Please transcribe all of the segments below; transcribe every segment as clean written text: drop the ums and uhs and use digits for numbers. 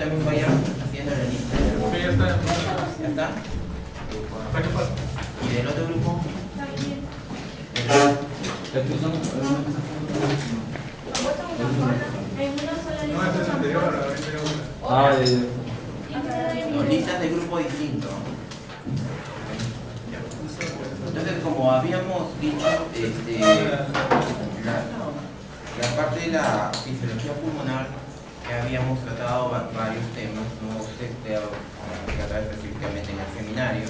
también vayan haciendo la lista. Sí, ya está. ¿Ya está? ¿Hasta qué pasa? ¿Y del otro grupo? No, este es anterior a la 21. No, listas de grupo distinto. Entonces, como habíamos dicho, la parte de la fisiología pulmonar, que habíamos tratado varios temas, no sé si tratar específicamente en el seminario,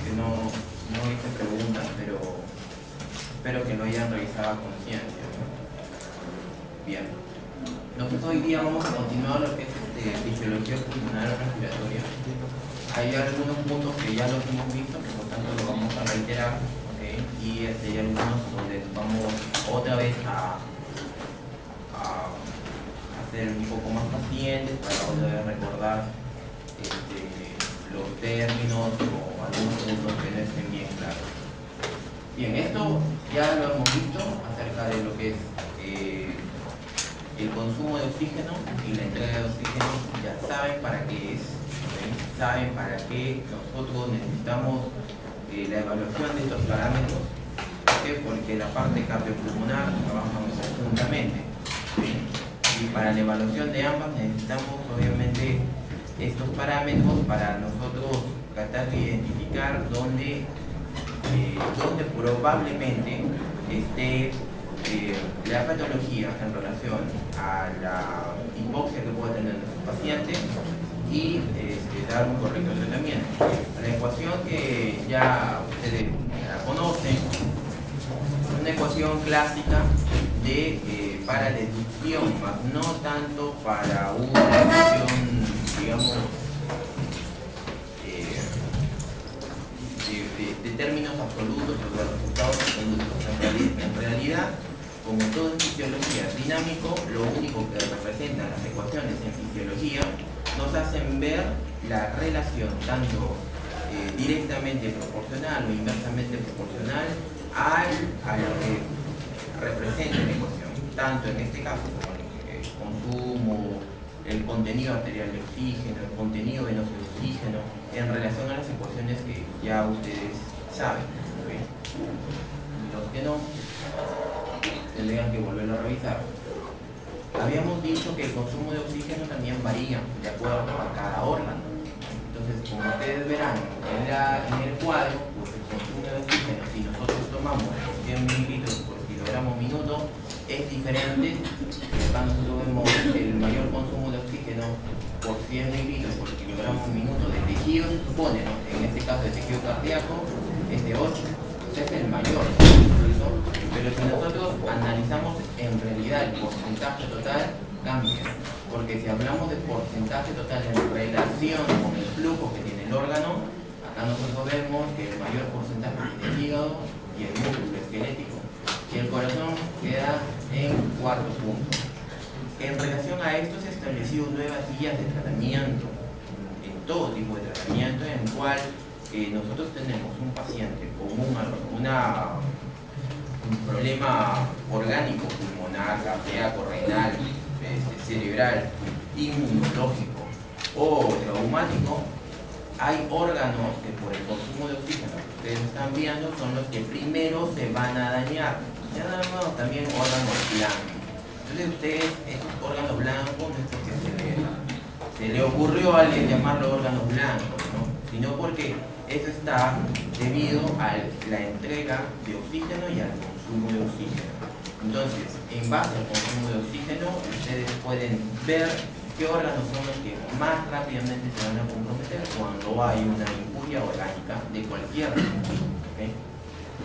que no hice preguntas, pero espero que lo hayan revisado a conciencia, ¿no? Bien. Nosotros hoy día vamos a continuar lo que es fisiología pulmonar respiratoria. Hay algunos puntos que ya los hemos visto, que por tanto lo vamos a reiterar, ¿okay? Y hay algunos donde vamos otra vez a ser un poco más pacientes para otra vez recordar los términos o algunos puntos que no estén bien claros. Bien, esto ya lo hemos visto acerca de lo que es el consumo de oxígeno y la entrega de oxígeno. Ya saben para qué es, ¿okay? Saben para qué nosotros necesitamos la evaluación de estos parámetros, ¿okay? Porque la parte cardiopulmonar trabajamos conjuntamente, ¿sí? Y para la evaluación de ambas necesitamos obviamente estos parámetros para nosotros tratar de identificar dónde probablemente esté la patología en relación a la hipoxia que pueda tener nuestro paciente y dar un correcto tratamiento. La ecuación que ya ustedes la conocen es una ecuación clásica para deducción, más no tanto para una deducción, digamos, de términos absolutos o de resultados absolutos. En realidad, como todo en fisiología es dinámico, lo único que representan las ecuaciones en fisiología nos hacen ver la relación tanto directamente proporcional o inversamente proporcional a lo que representa la ecuación, tanto en este caso como el consumo, el contenido arterial de oxígeno, el contenido venoso de oxígeno, en relación a las ecuaciones que ya ustedes saben, ¿okay? Los que no, tendrían que volverlo a revisar. Habíamos dicho que el consumo de oxígeno también varía de acuerdo a cada órgano. Entonces, como ustedes verán en el cuadro, pues el consumo de oxígeno, si nosotros tomamos 100 mililitros por kilogramo minuto, es diferente. Acá nosotros vemos el mayor consumo de oxígeno por 100 mililitros por kilogramo minuto de tejido, se supone, ¿no? En este caso de tejido cardíaco es de 8, ese es el mayor, ¿no? Pero si nosotros analizamos en realidad el porcentaje total, cambia, porque si hablamos de porcentaje total en relación con el flujo que tiene el órgano, acá nosotros vemos que el mayor porcentaje tiene el hígado y el músculo esquelético, y el corazón queda en cuarto punto. En relación a esto se han establecido nuevas guías de tratamiento, en todo tipo de tratamiento, en el cual nosotros tenemos un paciente con un problema orgánico, pulmonar, cardíaco, renal, cerebral, inmunológico o traumático. Hay órganos que por el consumo de oxígeno que ustedes están viendo son los que primero se van a dañar. Ya tenemos también órganos blancos. Entonces ustedes, estos órganos blancos no es porque se le ocurrió a alguien llamarlo órganos blancos, ¿no? Sino porque eso está debido a la entrega de oxígeno y al consumo de oxígeno. Entonces, en base al consumo de oxígeno, ustedes pueden ver qué órganos son los que más rápidamente se van a comprometer cuando hay una injuria orgánica de cualquier tipo, ¿okay?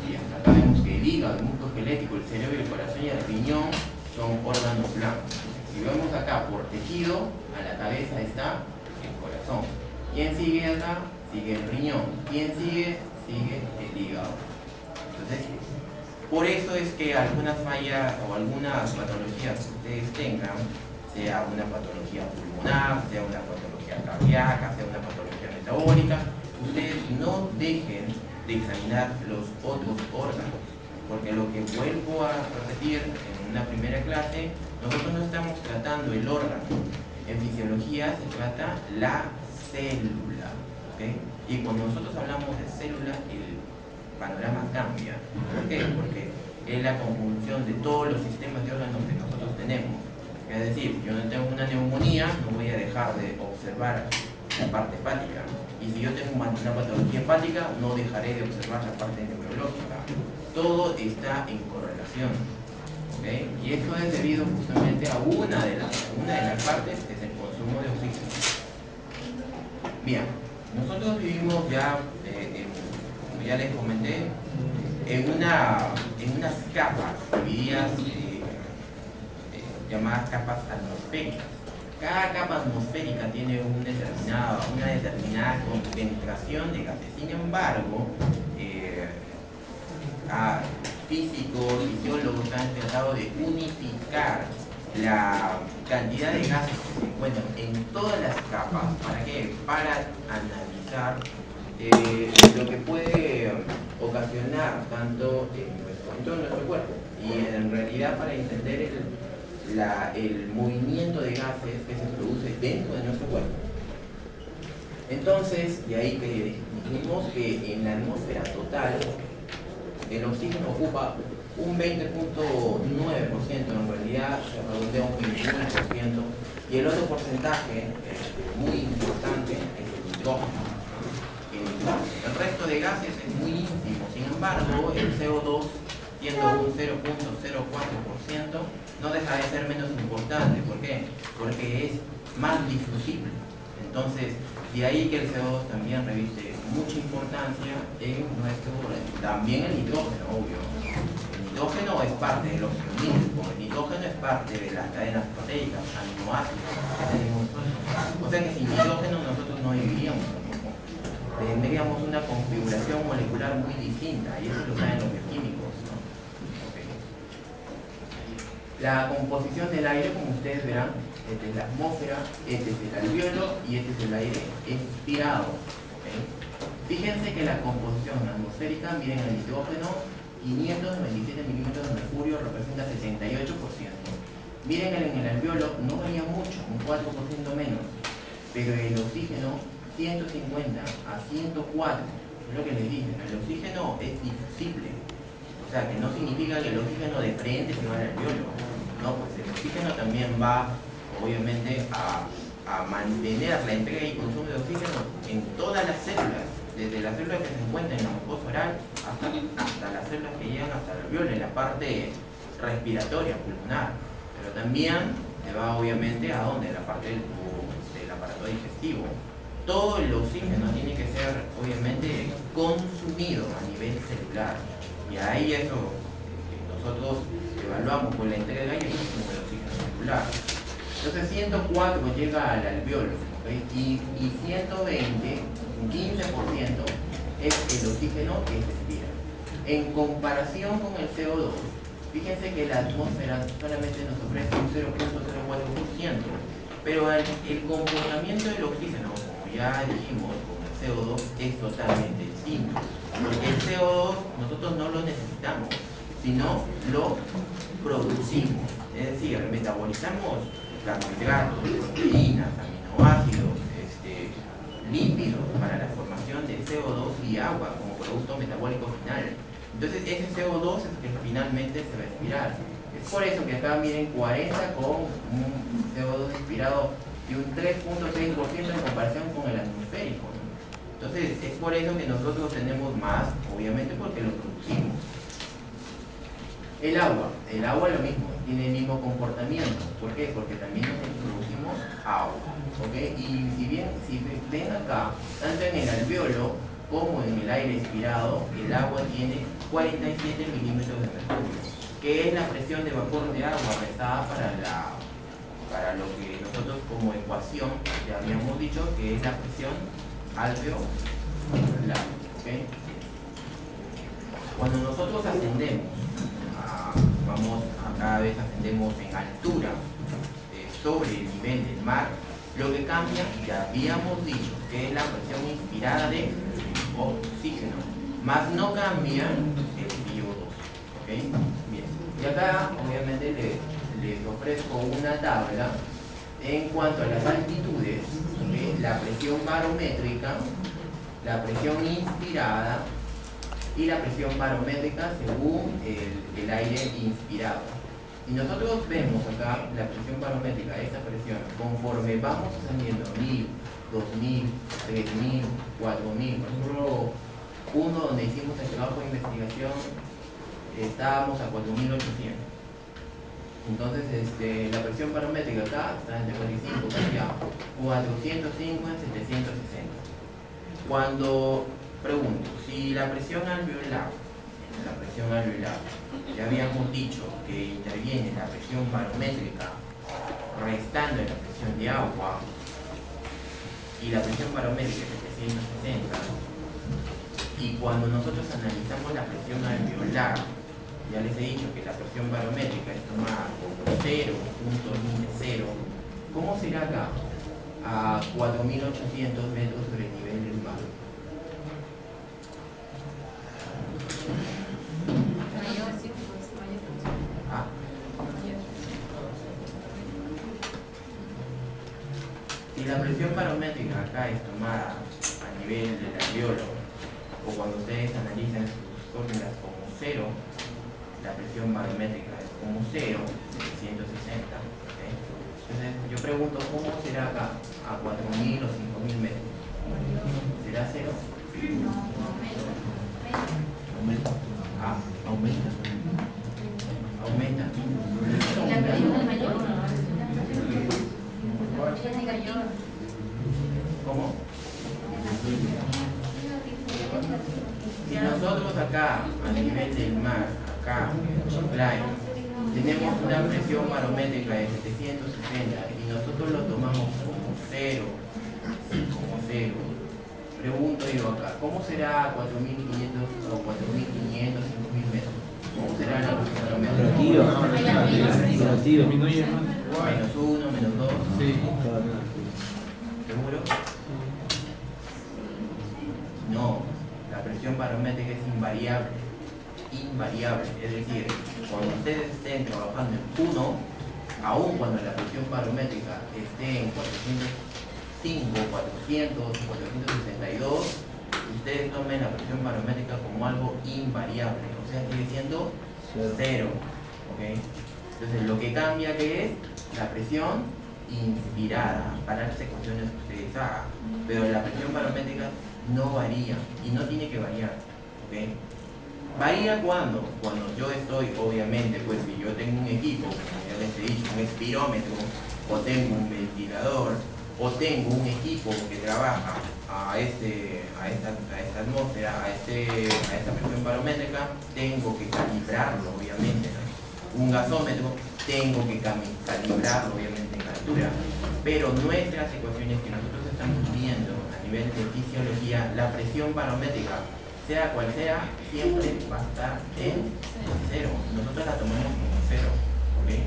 Y acá vemos que el hígado, el músculo esquelético, el cerebro, el corazón y el riñón son órganos blancos. Si vemos acá por tejido, a la cabeza está el corazón. ¿Quién sigue acá? Sigue el riñón. ¿Quién sigue? Sigue el hígado. Entonces, por eso es que algunas fallas o algunas patologías que ustedes tengan, sea una patología pulmonar, sea una patología cardíaca, sea una patología metabólica, ustedes no dejen de examinar los otros órganos, porque lo que vuelvo a repetir en una primera clase, nosotros no estamos tratando el órgano, En fisiología se trata la célula, ¿okay? Y cuando nosotros hablamos de célula, el panorama cambia. ¿Por qué? Porque es la conjunción de todos los sistemas de órganos que nosotros tenemos. Es decir, yo no tengo una neumonía, no voy a dejar de observar la parte hepática. Y si yo tengo una patología hepática, no dejaré de observar la parte neurológica. Todo está en correlación. ¿Okay? Y esto es debido justamente a una de las partes, que es el consumo de oxígeno. Bien, nosotros vivimos ya, como ya les comenté, en unas capas divididas, llamadas capas atmosféricas. Cada capa atmosférica tiene una determinada concentración de gases. Sin embargo, físicos, fisiólogos han tratado de unificar la cantidad de gases que se encuentran en todas las capas. ¿Para qué? Para analizar lo que puede ocasionar tanto en nuestro cuerpo y en realidad para entender el movimiento de gases que se produce dentro de nuestro cuerpo. Entonces, de ahí que dijimos que en la atmósfera total el oxígeno ocupa un 20.9%, en realidad se redondea un 21%, y el otro porcentaje muy importante es el hidrógeno. El resto de gases es muy ínfimo, sin embargo, el CO2, siendo un 0.04%, no deja de ser menos importante. ¿Por qué? Porque es más difusible. Entonces, de ahí que el CO2 también reviste mucha importancia en también el nitrógeno, obvio. El nitrógeno es parte de los organismos, el nitrógeno es parte de las cadenas proteicas, aminoácidos que tenemos. O sea que sin nitrógeno nosotros no viviríamos. Tendríamos una configuración molecular muy distinta, y eso lo saben los bioquímicos, ¿no? Okay. La composición del aire, como ustedes verán, esta es la atmósfera, este es el alvéolo y este es el aire expirado. ¿Okay? Fíjense que la composición atmosférica, miren el nitrógeno, 597 milímetros de mercurio representa 68%. Miren que en el alvéolo no varía mucho, un 4% menos, pero el oxígeno 150 a 104, es lo que les dije, el oxígeno es difusible, o sea que no significa que el oxígeno de frente se va al alvéolo, no, pues el oxígeno también va obviamente a mantener la entrega y consumo de oxígeno en todas las células, desde las células que se encuentran en la mucosa oral hasta las células que llegan hasta el alvéolo, en la parte respiratoria, pulmonar, pero también se va obviamente a donde, la parte del aparato digestivo. Todo el oxígeno tiene que ser obviamente consumido a nivel celular, y ahí eso nosotros evaluamos con la entrega de aire el consumo de oxígeno celular. Entonces 104 llega al alvéolo, ¿okay? y 120, un 15% es el oxígeno que se expira. En comparación con el CO2, fíjense que la atmósfera solamente nos ofrece un 0.04%, pero el comportamiento del oxígeno, ya dijimos, con el CO2 es totalmente distinto, porque el CO2 nosotros no lo necesitamos, sino lo producimos, es decir, metabolizamos carbohidratos, proteínas, aminoácidos, lípidos para la formación de CO2 y agua como producto metabólico final. Entonces ese CO2 es el que finalmente se va a expirar. Es por eso que acá miren 40 con un CO2 expirado y un 3.6% en comparación con el atmosférico, ¿no? Entonces es por eso que nosotros tenemos más, obviamente porque lo producimos. El agua lo mismo, tiene el mismo comportamiento. ¿Por qué? Porque también nosotros producimos agua, ¿ok? Y si ven acá, tanto en el alvéolo como en el aire expirado, el agua tiene 47 milímetros de mercurio, que es la presión de vapor de agua restada para lo que nosotros como ecuación ya habíamos dicho que es la presión alveolar, ¿okay? Cuando nosotros ascendemos, cada vez ascendemos en altura sobre el nivel del mar, lo que cambia, ya habíamos dicho, que es la presión inspirada de oxígeno, más no cambia el CO2, ¿ok? Bien, y acá obviamente les ofrezco una tabla En cuanto a las altitudes, la presión barométrica, la presión inspirada y la presión barométrica según el aire inspirado. Y nosotros vemos acá la presión barométrica, esta presión, conforme vamos ascendiendo 1000, 2000, 3000, 4000. Por ejemplo, uno donde hicimos el trabajo de investigación, estábamos a 4800. Entonces, la presión barométrica acá está en 45, casi a 405 en 760. Cuando pregunto, si la presión alveolar, ya habíamos dicho que interviene la presión barométrica restando la presión de agua, y la presión barométrica es 760, y cuando nosotros analizamos la presión alveolar, ya les he dicho que la presión barométrica es tomada como 0, punto límite 0, ¿cómo será acá? A 4800 metros sobre el nivel del mar. Si la presión barométrica acá es tomada a nivel del alveolo, o cuando ustedes analizan sus fórmulas como 0, la presión barométrica es como 0, 160. ¿Okay? Entonces yo pregunto, ¿cómo será acá a 4000 o 5000 metros? ¿Será 0? No, aumenta. Ah, aumenta. Aumenta. La presión es mayor. ¿Cómo? Si nosotros acá, a nivel del mar, acá, en Chiclayo, tenemos una presión barométrica de 760 y nosotros lo tomamos como 0, pregunto yo acá, ¿cómo será 4500 o 4500, 5000 metros? ¿Cómo será la presión barométrica? Disminuye más. Menos 1, menos 2. Sí. ¿Seguro? No, la presión barométrica es invariable. Es decir, cuando ustedes estén trabajando en 1, aun cuando la presión barométrica esté en 405, 400, 462, ustedes tomen la presión barométrica como algo invariable, o sea, sigue siendo 0. ¿Okay? Entonces, lo que cambia que es la presión inspirada para las ecuaciones que ustedes hagan, pero la presión barométrica no varía y no tiene que variar. ¿Okay? Varía cuando yo estoy, obviamente, pues si yo tengo un equipo, como ya les he dicho, un espirómetro, o tengo un ventilador, o tengo un equipo que trabaja a esta atmósfera, a esta presión barométrica, tengo que calibrarlo, obviamente, ¿no? Un gasómetro, tengo que calibrarlo, obviamente, en altura. Pero nuestras ecuaciones que nosotros estamos viendo a nivel de fisiología, la presión barométrica, sea cual sea, siempre va a estar en 0. Nosotros la tomamos como 0. ¿Okay?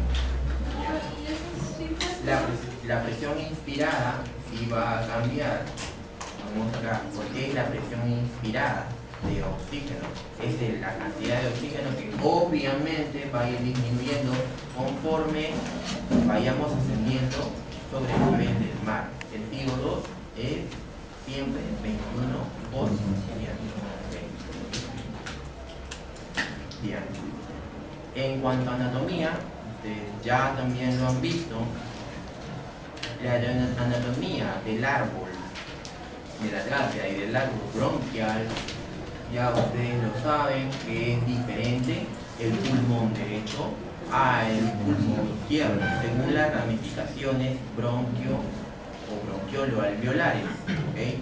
La presión inspirada sí va a cambiar. Vamos acá, porque es la presión inspirada de oxígeno. Es la cantidad de oxígeno que obviamente va a ir disminuyendo conforme vayamos ascendiendo sobre el nivel del mar. El CO2 es siempre 21 por diámetro. Bien. En cuanto a anatomía, ya también lo han visto, la anatomía del árbol, de la tráquea y del árbol bronquial, ya ustedes lo saben que es diferente el pulmón derecho a el pulmón izquierdo, según las ramificaciones bronquio o bronquiolo-alveolares. ¿Okay?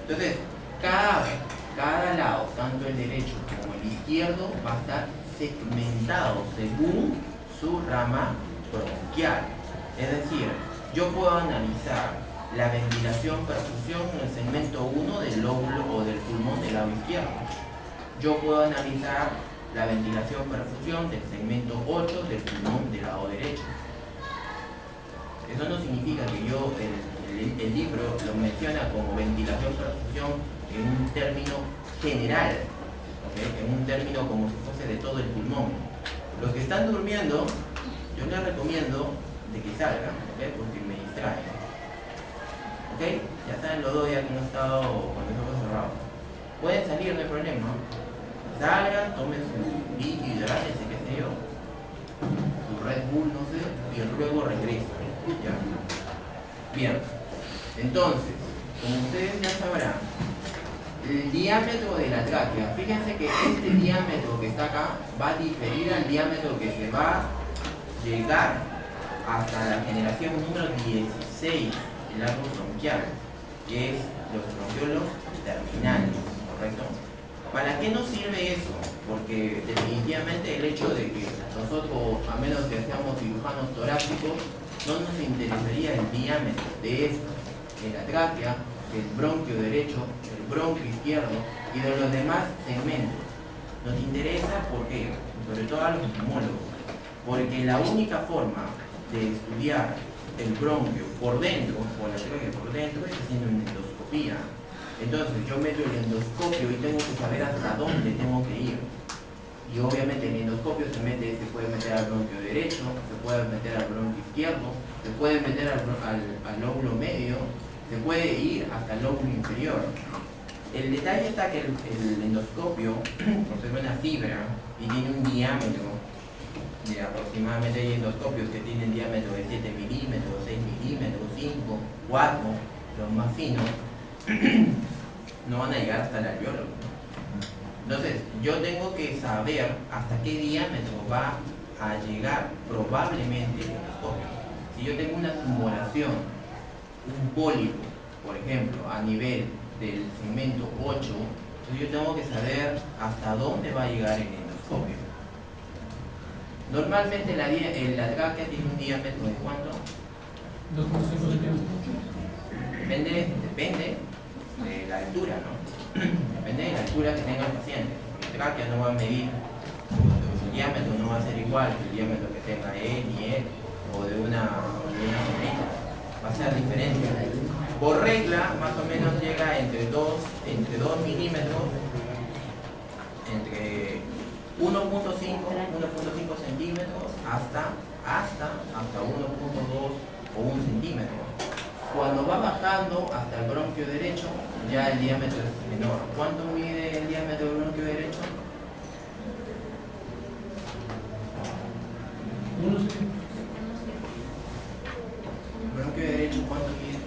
Entonces, cada lado, tanto el derecho como el izquierdo, va a estar segmentado según su rama bronquial. Es decir, yo puedo analizar la ventilación-perfusión en el segmento 1 del lóbulo o del pulmón del lado izquierdo. Yo puedo analizar la ventilación-perfusión del segmento 8 del pulmón del lado derecho. Eso no significa que el libro lo menciona como ventilación-perfusión en un término general, ¿okay? En un término como si fuese de todo el pulmón. Los que están durmiendo, yo les recomiendo de que salgan, ¿okay? Porque en medicina distraen. ¿Ok? Ya saben los dos días que han estado con los ojos cerrados. Pueden salir, no hay problema. Salgan, tomen su líquido, hidrátense, qué sé yo, su Red Bull, no sé, y luego regresan. ¿Ya? Bien. Entonces, como ustedes ya sabrán, el diámetro de la tráquea, fíjense que este diámetro que está acá va a diferir al diámetro que se va a llegar hasta la generación número 16, el árbol bronquial, que es los bronquiolos terminales, ¿correcto? ¿Para qué nos sirve eso? Porque definitivamente el hecho de que nosotros, a menos que seamos cirujanos torácicos, no nos interesaría el diámetro de esto, de la tráquea, del bronquio derecho, del bronquio izquierdo y de los demás segmentos. Nos interesa, ¿por qué? Sobre todo a los neumólogos, porque la única forma de estudiar el bronquio por dentro, o la tráquea por dentro, es haciendo una endoscopía. Entonces yo meto el endoscopio y tengo que saber hasta dónde tengo que ir. Y obviamente el endoscopio se puede meter al bronquio derecho, se puede meter al bronquio izquierdo, se puede meter al lóbulo medio, se puede ir hasta el lóbulo inferior. El detalle está que el endoscopio conserva una fibra y tiene un diámetro de aproximadamente, hay endoscopios que tienen diámetro de 7 milímetros, 6 milímetros, 5, 4, los más finos, no van a llegar hasta el alveolo. Entonces, yo tengo que saber hasta qué diámetro va a llegar probablemente el endoscopio. Si yo tengo una tumoración, un pólipo, por ejemplo, a nivel del segmento 8, entonces yo tengo que saber hasta dónde va a llegar el endoscopio. Normalmente la tráquea tiene un diámetro de ¿cuánto? 2,5 centímetros. Depende de la altura, ¿no? Depende de la altura que tenga el paciente. La tráquea no va a medir, su diámetro no va a ser igual que el diámetro que tenga él y él, o de una señorita. Va a ser diferente. Por regla, más o menos llega entre 2 milímetros, entre 1.5 centímetros hasta 1.2 o 1 centímetro. Cuando va bajando hasta el bronquio derecho, ya el diámetro es menor. ¿Cuánto mide el diámetro del bronquio derecho? 1 centímetro. ¿El bronquio derecho cuánto mide?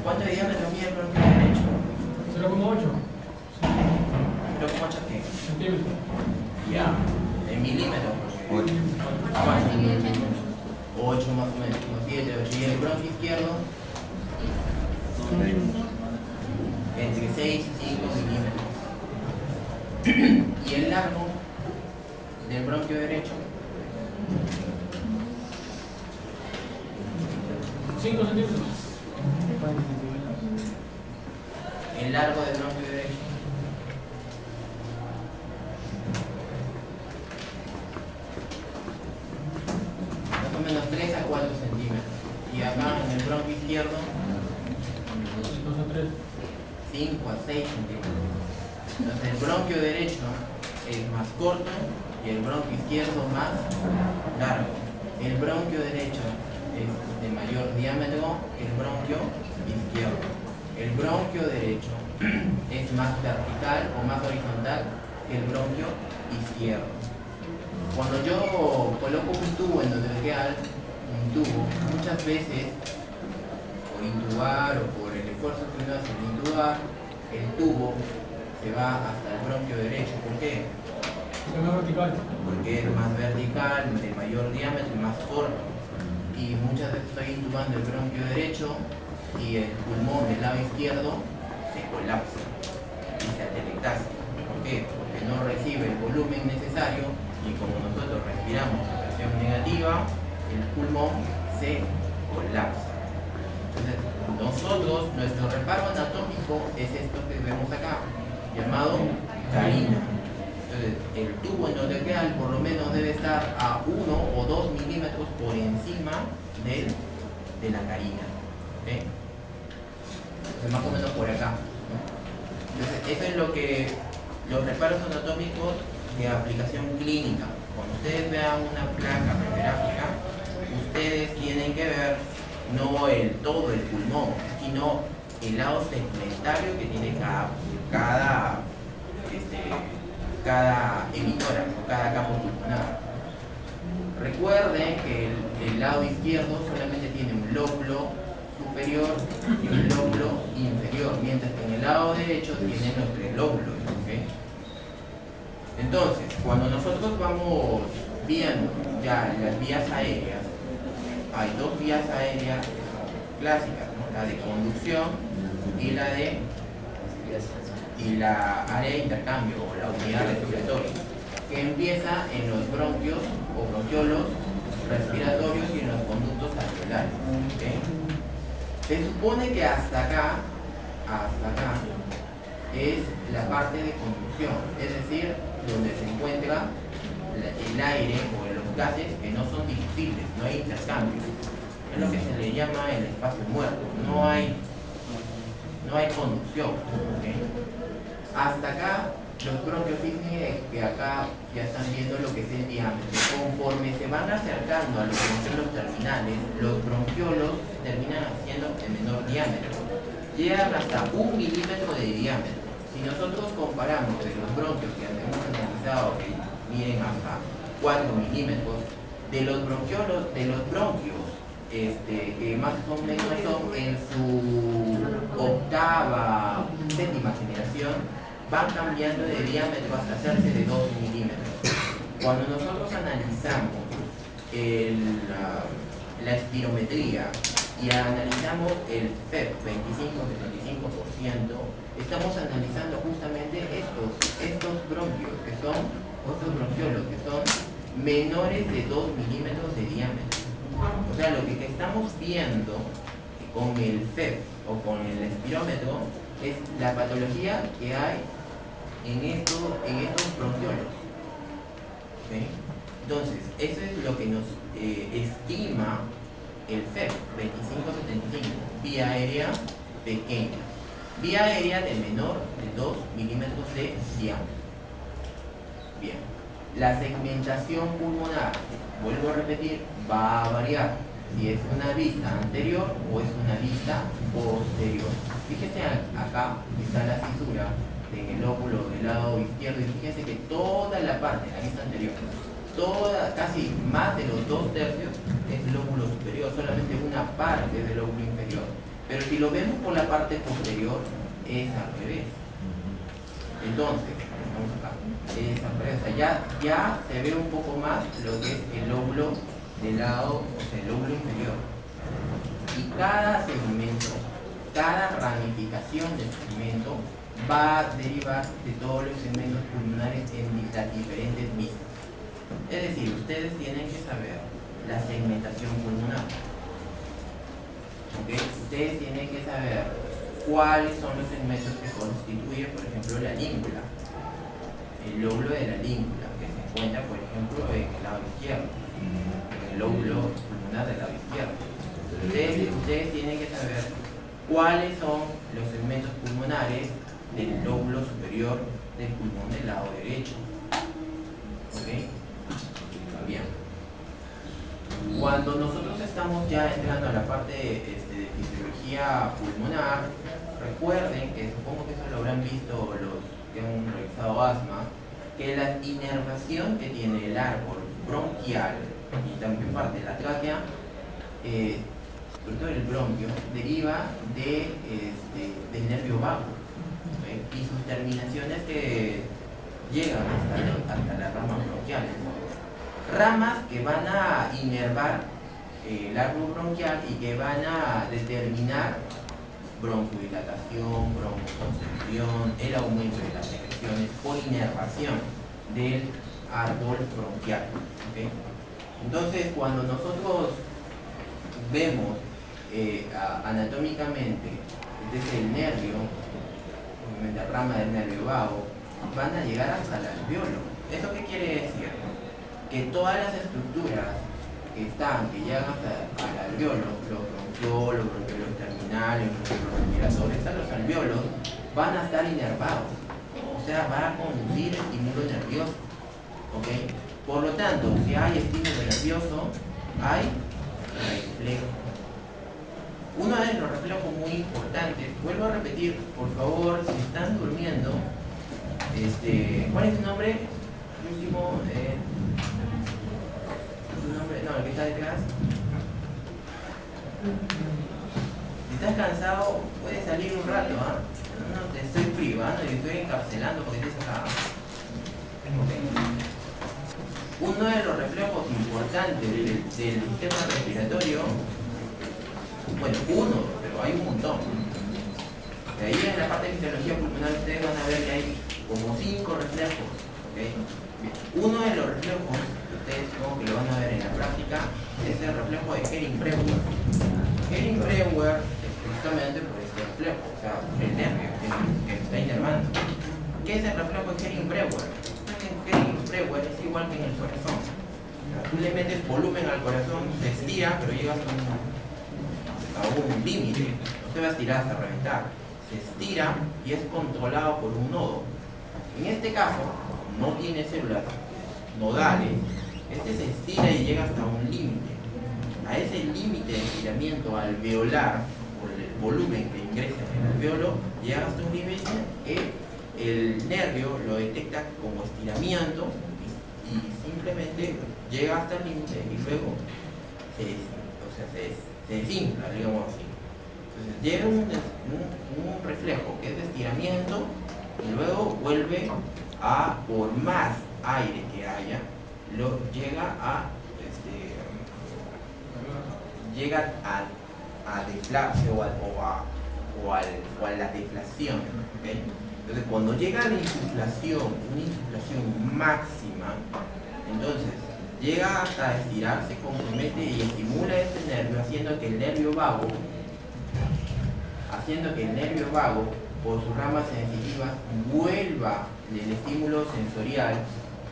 ¿Cuánto de diámetro mide el bronquio derecho? 0,8 ¿qué? centímetros. Ya, en milímetros. 8 más o menos, 7, 8. ¿Y el bronquio izquierdo? Entre 6 y 5 milímetros. ¿Y el largo del bronquio derecho? 5 centímetros. El largo del bronquio derecho. Más o menos 3 a 4 centímetros. Y acá en el bronquio izquierdo, 2 a 3. 5 a 6 centímetros. Entonces el bronquio derecho es más corto y el bronquio izquierdo más largo. El bronquio derecho es de mayor diámetro que el bronquio izquierdo. El bronquio derecho es más vertical o más horizontal que el bronquio izquierdo. Cuando yo coloco un tubo endotraqueal, muchas veces, por intubar o por el esfuerzo que uno hace en intubar, el tubo se va hasta el bronquio derecho. ¿Por qué? Es más vertical. Porque es más vertical, de mayor diámetro y más corto. Y muchas veces estoy intubando el bronquio derecho y el pulmón del lado izquierdo se colapsa y se atelectasia. ¿Por qué? Porque no recibe el volumen necesario y como nosotros respiramos a presión negativa, el pulmón se colapsa. Entonces, nuestro reparo anatómico es esto que vemos acá, llamado carina. Entonces, el tubo endotraqueal por lo menos debe estar a 1 o 2 milímetros por encima de la carina. ¿Okay? Entonces, más o menos por acá, ¿no? Entonces, eso es Los reparos anatómicos de aplicación clínica. Cuando ustedes vean una placa radiográfica, ustedes tienen que ver no todo el pulmón, sino el lado segmentario que tiene cada emitora, cada campo pulmonar. Recuerden que el lado izquierdo solamente tiene un lóbulo superior y un lóbulo inferior, mientras que en el lado derecho tiene los tres lóbulos. ¿Okay? Entonces, cuando nosotros vamos viendo ya las vías aéreas, hay dos vías aéreas clásicas, ¿no? La de conducción y la área de intercambio o la unidad respiratoria, que empieza en los bronquios o bronquiolos respiratorios y en los conductos alveolares. ¿Okay? Se supone que hasta acá es la parte de conducción, es decir, donde se encuentra el aire o los gases que no son difusibles, no hay intercambio. Es lo que se le llama el espacio muerto, no hay conducción. ¿Okay? Hasta acá, los bronquios, fíjense que acá ya están viendo lo que es el diámetro. Conforme se van acercando a los bronquiolos terminales, los bronquiolos terminan haciendo el menor diámetro. Llegan hasta 1 milímetro de diámetro. Si nosotros comparamos de los bronquios que hemos analizado, que miden hasta 4 milímetros, de los bronquios, que más o menos son en su octava, séptima generación, van cambiando de diámetro hasta hacerse de 2 milímetros. Cuando nosotros analizamos la espirometría y analizamos el FEP 25-75%, estamos analizando justamente estos bronquios, que son estos bronquiolos, que son menores de 2 milímetros de diámetro. O sea, lo que estamos viendo con el FEP o con el espirómetro es la patología que hay en estos bronquiolos. ¿Okay? Entonces, eso es lo que nos estima el FEP 25-75, vía aérea pequeña, vía aérea de menor de 2 milímetros de diámetro. Bien, la segmentación pulmonar, vuelvo a repetir, va a variar si es una vista anterior o es una vista posterior. Fíjense acá está la fisura en el lóbulo del lado izquierdo y fíjense que toda la parte, la vista anterior, casi más de los 2 tercios es el lóbulo superior, solamente una parte del lóbulo inferior. Pero si lo vemos por la parte posterior, es al revés. Entonces, vamos acá, es al revés. O sea, ya se ve un poco más lo que es el lóbulo del lado, o sea, el lóbulo inferior. Y cada segmento, cada ramificación del segmento va a derivar de todos los segmentos pulmonares en las diferentes vistas. Es decir, ustedes tienen que saber la segmentación pulmonar. ¿Okay? Ustedes tienen que saber cuáles son los segmentos que constituyen, por ejemplo, la língula, el lóbulo de la língula, que se encuentra, por ejemplo, en el lado izquierdo, en el lóbulo pulmonar del lado izquierdo. Ustedes tienen que saber cuáles son los segmentos pulmonares del lóbulo superior del pulmón del lado derecho. ¿Ok? Bien. Cuando nosotros estamos ya entrando a la parte de fisiología pulmonar, recuerden que supongo que eso lo habrán visto los que han realizado asma, que la inervación que tiene el árbol bronquial y también parte de la tráquea, sobre todo el bronquio, deriva del nervio vago, ¿okay? Y sus terminaciones que llegan hasta las ramas bronquiales. Ramas que van a inervar el árbol bronquial y que van a determinar broncodilatación, broncoconstricción, el aumento de las secreciones por inervación del árbol bronquial. ¿Okay? Entonces, cuando nosotros vemos anatómicamente desde el nervio, obviamente la rama del nervio vago, van a llegar hasta el alveolo. ¿Esto qué quiere decir? Que todas las estructuras que llegan hasta el alveolo, los bronquiolos terminales, los respiratorios, hasta los alveolos, van a estar inervados. O sea, va a conducir estímulo nervioso. ¿Ok? Por lo tanto, si hay estímulo nervioso, hay reflejo. Uno de los reflejos muy importantes, vuelvo a repetir, por favor, si están durmiendo, ¿cuál es tu nombre? El último, ¿tu nombre? No, el que está detrás. Si estás cansado, puedes salir un rato, ¿ah? No te estoy privando, te estoy encarcelando porque estés acá. Okay. Uno de los reflejos importantes del sistema respiratorio, bueno, uno, pero hay un montón. De ahí en la parte de fisiología pulmonar ustedes van a ver que hay como 5 reflejos. ¿Okay? Uno de los reflejos, ustedes como que lo van a ver en la práctica, es el reflejo de Hering-Breuer. Hering-Breuer es justamente por este reflejo, o sea, el nervio que está inervando. ¿Qué es el reflejo de Hering-Breuer? Hering-Breuer es igual que en el corazón. O sea, tú le metes volumen al corazón, se estira, pero llegas a un límite, no se va a estirar hasta reventar. Se estira y es controlado por un nodo. En este caso, no tiene células nodales, se estira y llega hasta un límite. A ese límite de estiramiento alveolar, por el volumen que ingresa en el alveolo, llega hasta un límite que el nervio lo detecta como estiramiento y simplemente llega hasta el límite y luego se desinfla, digamos así. Entonces llega un reflejo que es de estiramiento y luego vuelve a, por más aire que haya, llega a deflarse o a la deflación. ¿Okay? Entonces cuando llega a la insuflación, una insuflación máxima, entonces llega hasta estirar, se compromete y estimula este nervio, haciendo que el nervio vago por sus ramas sensitivas vuelva del estímulo sensorial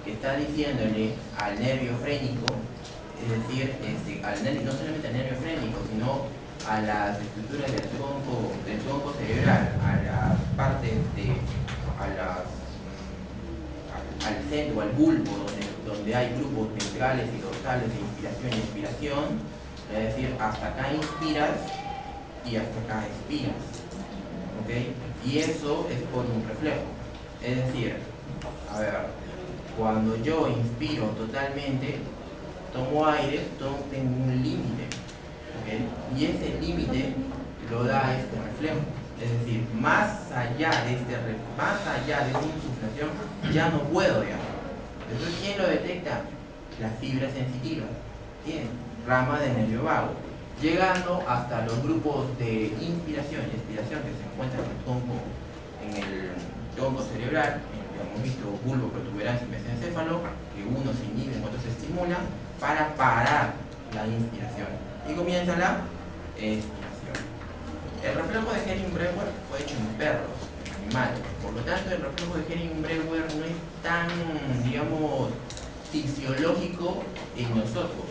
que está diciéndole al nervio frénico, es decir, no solamente al nervio frénico, sino a las estructuras del tronco cerebral, a las partes al centro, al bulbo, donde hay grupos ventrales y dorsales de inspiración y expiración, es decir, hasta acá inspiras y hasta acá expiras. ¿Okay? Y eso es por un reflejo. Es decir, a ver, cuando yo inspiro totalmente, tomo aire, tengo un límite. ¿Okay? Y ese límite lo da este reflejo. Es decir, más allá de una insuflación, ya no puedo ya. Entonces, ¿quién lo detecta? Las fibras sensitivas. ¿Quién? Rama de nervio vago. Llegando hasta los grupos de inspiración y expiración que se encuentran en el tronco cerebral, hemos visto bulbo, protuberancia y mesencéfalo, que uno se inhibe, otro se estimula, para parar la inspiración. Y comienza la expiración. El reflejo de Hering-Breuer fue hecho en perros, en animales. Por lo tanto, el reflejo de Hering-Breuer no es tan, digamos, fisiológico en nosotros.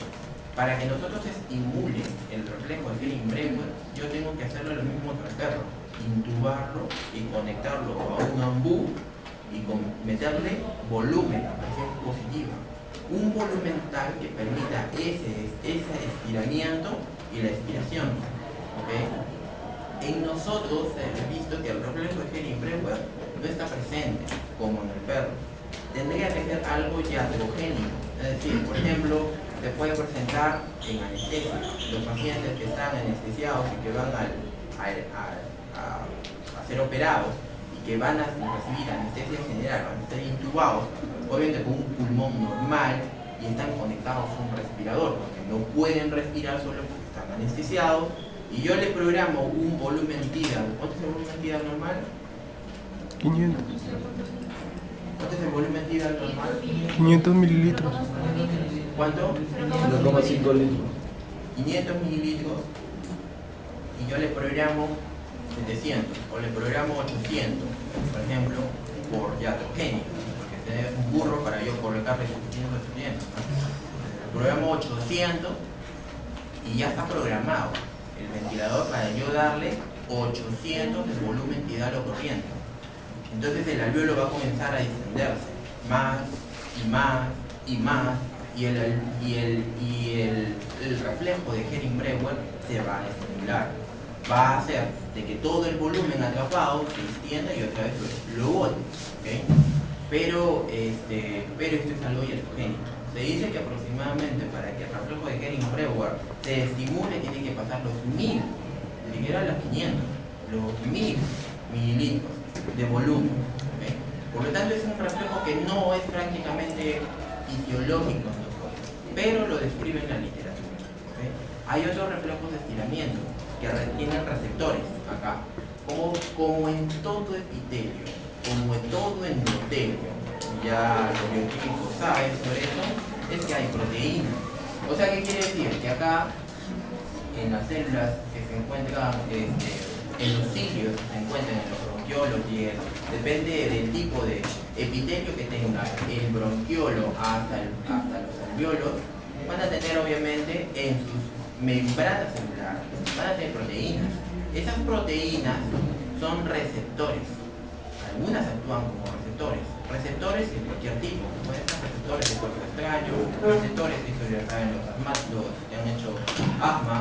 Para que nosotros estimule el reflejo de Hering-Breuer, yo tengo que hacerlo lo mismo que el perro, intubarlo y conectarlo a un ambú y meterle volumen, presión positiva. Un volumen tal que permita ese estiramiento y la expiración. ¿Okay? En nosotros he visto que el reflejo de Hering-Breuer no está presente como en el perro. Tendría que ser algo iatrogénico. Es decir, por ejemplo, se puede presentar en anestesia. Los pacientes que están anestesiados y que van a ser operados y que van a recibir anestesia general, van a ser intubados, obviamente con un pulmón normal y están conectados a un respirador, porque no pueden respirar solo porque están anestesiados, y yo le programo un volumen tidal. ¿Cuánto es el volumen tidal normal? 500. ¿Cuánto es el volumen tidal normal? 500 mililitros. ¿Cuánto? 1,5 litros. 500 mililitros, y yo le programo 700 o le programo 800, por ejemplo, por iatrogénico, porque tenés un burro para yo colocarle 700, 800. Le programo 800 y ya está programado el ventilador para yo darle 800 de volumen tidal o corriente. Entonces el alvéolo va a comenzar a distenderse más y más y más, y el reflejo de Hering-Breuer se va a estimular. Va a hacer de que todo el volumen atrapado se extienda y otra vez lo bote, ¿okay? Pero esto es algo iatrogénico. Se dice que aproximadamente para que el reflejo de Hering-Breuer se estimule tiene que pasar los 1000, ni siquiera los 500, los 1000 mililitros de volumen, ¿okay? Por lo tanto es un reflejo que no es prácticamente fisiológico en nosotros, pero lo describe en la literatura, ¿okay? Hay otros reflejos de estiramiento que tienen receptores acá, como en todo epitelio, como en todo endotelio. Ya los bioquímicos saben sobre eso, es que hay proteínas. O sea, ¿qué quiere decir? Que acá, en las células que se encuentran en los cilios, se encuentran en los bronquiolos, y depende del tipo de epitelio que tenga el bronquiolo hasta los alvéolos, van a tener obviamente en sus membranas celulares, van a tener proteínas. Esas proteínas son receptores. Algunas actúan como receptores de cualquier tipo, pueden ser receptores de cuerpo extraño, receptores que se saben los asmáticos que han hecho asma.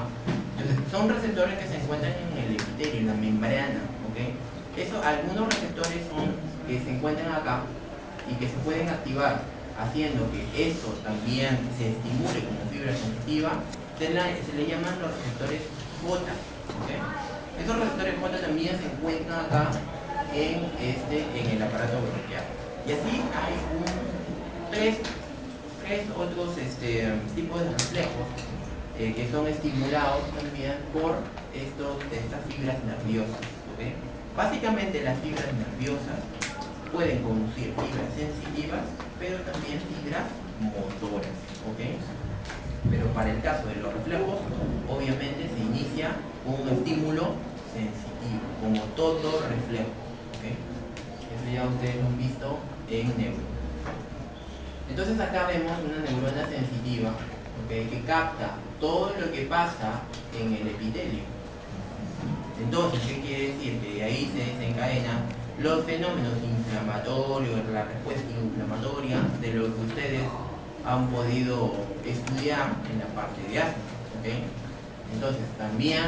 Entonces, son receptores que se encuentran en el epitelio, en la membrana, ¿okay? Algunos receptores que se encuentran acá y que se pueden activar haciendo que eso también se estimule como fibra sensitiva, se le llaman los receptores J, ¿okay? Esos receptores J también se encuentran acá en el aparato bronquial. Y así hay tres otros tipos de reflejos que son estimulados también por estas fibras nerviosas, ¿okay? Básicamente las fibras nerviosas pueden conducir fibras sensitivas, pero también fibras motoras, ¿okay? Pero para el caso de los reflejos, obviamente se inicia con un estímulo sensitivo, como todo reflejo, ¿okay? Eso ya ustedes lo han visto en neuro. Entonces acá vemos una neurona sensitiva, ¿okay? Que capta todo lo que pasa en el epitelio. Entonces, ¿qué quiere decir? Que de ahí se desencadenan los fenómenos inflamatorios, la respuesta inflamatoria de lo que ustedes han podido estudiar en la parte de asma, ¿okay? Entonces también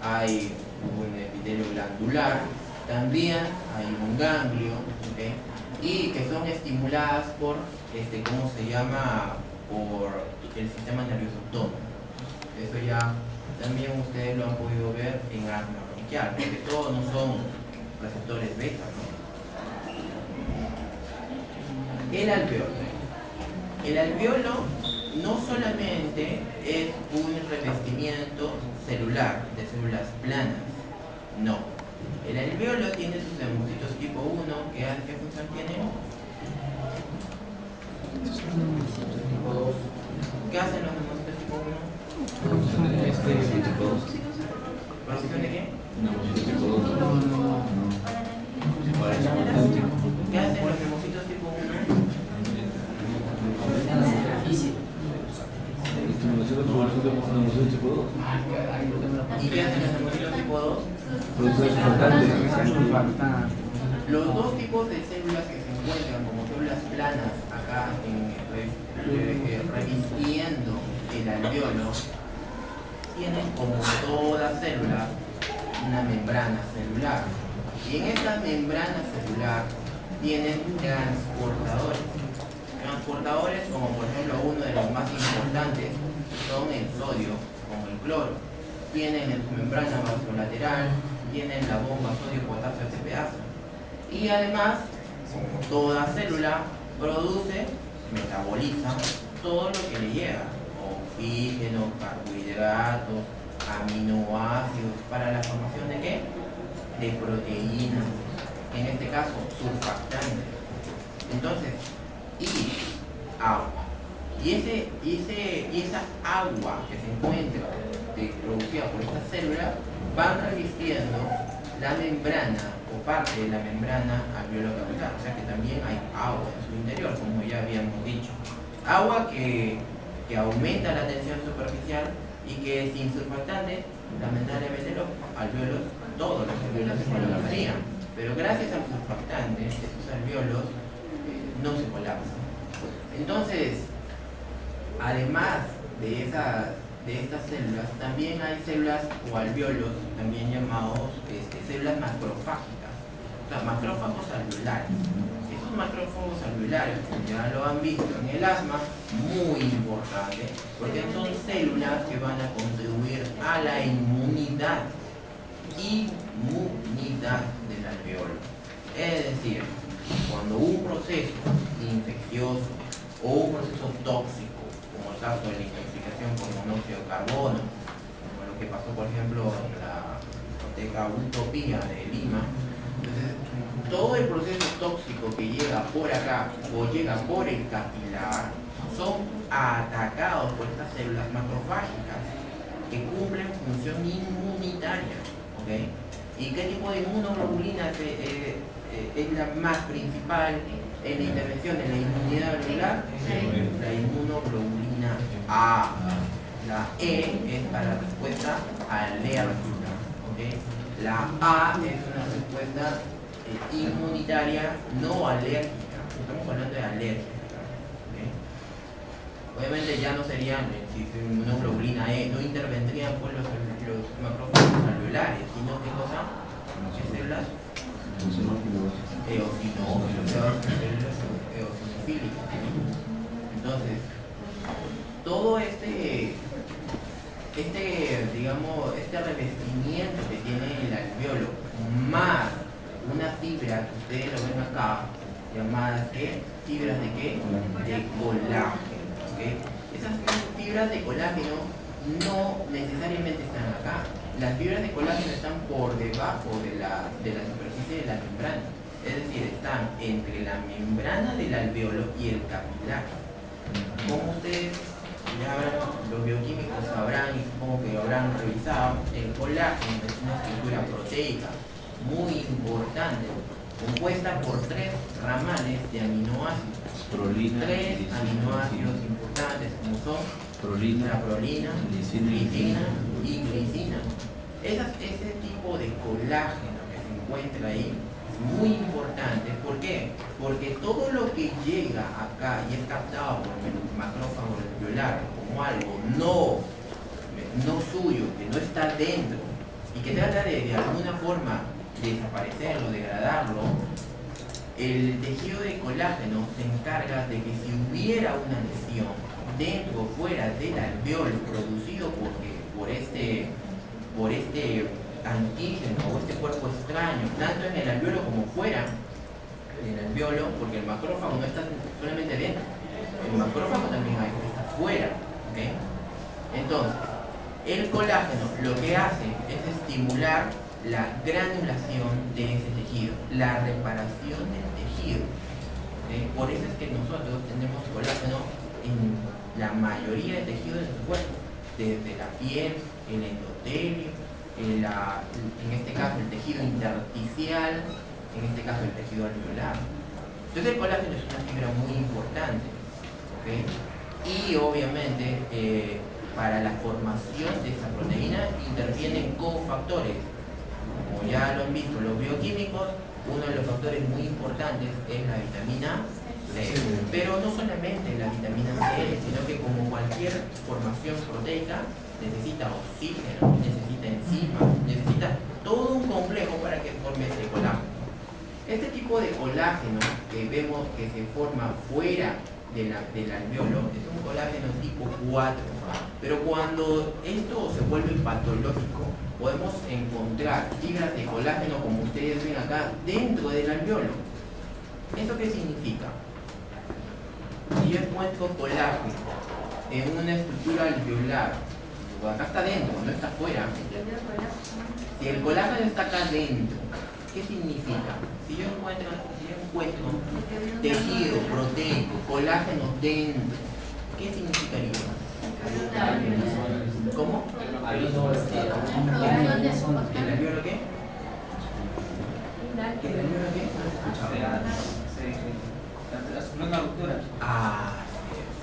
hay un epitelio glandular, también hay un ganglio, ¿okay? Y que son estimuladas por, ¿cómo se llama? Por el sistema nervioso autónomo. Eso ya también ustedes lo han podido ver en asma bronquial, porque todos no son receptores beta, ¿no? El alvéolo. El alvéolo no solamente es un revestimiento celular de células planas, no. El alvéolo tiene sus leucocitos tipo 1, ¿qué función tiene? Tipo 2. ¿Qué hacen los leucocitos tipo 1? ¿Producción de qué? ¿Qué hacen los leucocitos tipo 1? ¿Y qué hacen los leucocitos tipo 2? Los dos tipos de células que se encuentran como células planas acá revistiendo el alvéolo tienen, como toda célula, una membrana celular, y en esta membrana celular tienen transportadores como por ejemplo uno de los más importantes son el sodio como el cloro. Tienen en su membrana vasolateral, tienen la bomba sodio-potasio ATPase, y además, como toda célula, metaboliza todo lo que le llega: oxígeno, carbohidratos, aminoácidos, ¿para la formación de qué? De proteínas, en este caso surfactantes. Entonces, y agua. Y esa agua que se encuentra producida por esta célula van revistiendo la membrana o parte de la membrana alveolo-capilar. O sea que también hay agua en su interior, como ya habíamos dicho. Agua que aumenta la tensión superficial y que sin surfactantes, lamentablemente los alvéolos, todos los alvéolos se colapsarían. pero gracias al surfactante, estos alvéolos no se colapsan. Entonces, además de estas células, también hay células o alvéolos, también llamados células macrofágicas, o sea, macrófagos alveolares. Estos macrófagos alveolares, como ya lo han visto en el asma, muy importante, porque son células que van a contribuir a la inmunidad del alveolo. Es decir, cuando un proceso infeccioso o un proceso tóxico, como el caso de la intoxicación por monóxido de carbono, como lo que pasó por ejemplo en la discoteca Utopía de Lima, entonces todo el proceso tóxico que llega por acá o llega por el capilar son atacados por estas células macrofágicas que cumplen función inmunitaria. ¿Okay? ¿Y qué tipo de inmunoglobulina es la más principal en la intervención en la inmunidad alveolar? La inmunoglobulina A. La E es para la respuesta alérgica. ¿Okay? La A es una respuesta inmunitaria no alérgica. Estamos hablando de alérgica. ¿Okay? Obviamente ya no serían, si inmunoglobulina E, no intervendrían pues los macrófagos alveolares, sino ¿qué cosa? ¿Qué células? Eosinofílicas. Entonces, todo este revestimiento que tiene el alveolo, más una fibra que ustedes lo ven acá, llamadas ¿qué? ¿Fibras de qué? De colágeno. ¿Okay? Esas fibras de colágeno no necesariamente están acá. Las fibras de colágeno están por debajo de la superficie de la membrana. Es decir, están entre la membrana del alveolo y el capilar. Como ustedes los bioquímicos sabrán y supongo que lo habrán revisado, el colágeno es una estructura proteica muy importante, compuesta por 3 ramales de aminoácidos. Tres aminoácidos importantes como son la prolina, glicina y glicina. Ese tipo de colágeno que se encuentra ahí es muy importante. ¿Por qué? Porque todo lo que llega acá y es captado por el macrófago alveolar como algo no suyo, que no está dentro y que trata de alguna forma desaparecerlo, degradarlo, el tejido de colágeno se encarga de que si hubiera una lesión dentro o fuera del alveolo producido por este antígeno o este cuerpo extraño, tanto en el alveolo como fuera del alveolo, porque el macrófago no está solamente dentro, el macrófago también hay que está fuera. ¿Okay? Entonces, el colágeno lo que hace es estimular la granulación de ese tejido, la reparación del tejido. ¿Okay? Por eso es que nosotros tenemos colágeno en la mayoría de tejidos de nuestro cuerpo, desde la piel, el endotelio, en este caso el tejido intersticial, en este caso el tejido alveolar. Entonces el colágeno es una fibra muy importante. ¿Okay? Y obviamente para la formación de esta proteína intervienen cofactores. Como ya lo han visto los bioquímicos, uno de los factores muy importantes es la vitamina C. Pero no solamente la vitamina C, sino que como cualquier formación proteica, necesita oxígeno, necesita enzimas, necesita todo un complejo para que forme ese colágeno. Este tipo de colágeno que vemos que se forma fuera del alveolo es un colágeno tipo 4, pero cuando esto se vuelve patológico podemos encontrar fibras de colágeno como ustedes ven acá dentro del alveolo. ¿Esto qué significa? Si yo encuentro colágeno en una estructura alveolar, pues acá está dentro, no está afuera. Si el colágeno está acá dentro, ¿qué significa? Si yo encuentro tejido proteico, colágeno dentro, ¿qué significaría? ¿Cómo? ¿El alveolo qué? ¿El alveolo qué? Una ruptura. Ah,